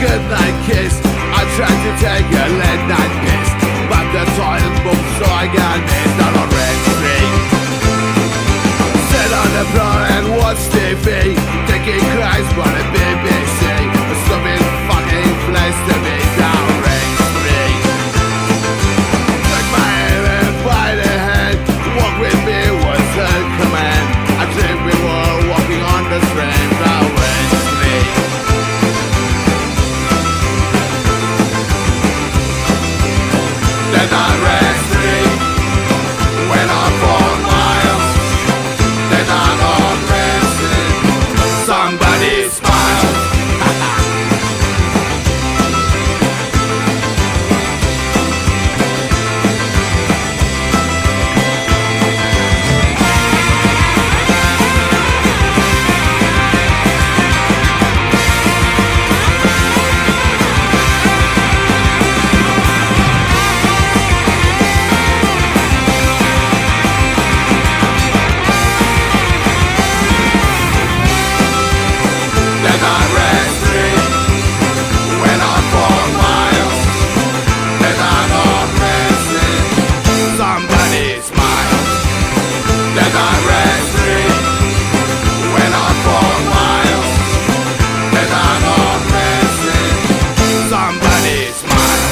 goodnight kiss. I tried to take a late night piss, but the toilet moved so I got missed on a red street. Sit on the floor and watch TV, thinking Christ what a BBC. A stupid fucking place to be down Red Street. Took my hand by the hand, walk with me was a command. I dreamed we were walking on the strand down Red Street. Then I ran straight, went on 4 miles. Then I'm on resting. Somebody smiled. Then I ran straight, went on 4 miles. Then I'm on resting. Somebody smiled. Then I ran straight, went on 4 miles. Then I'm on resting. Somebody smiled.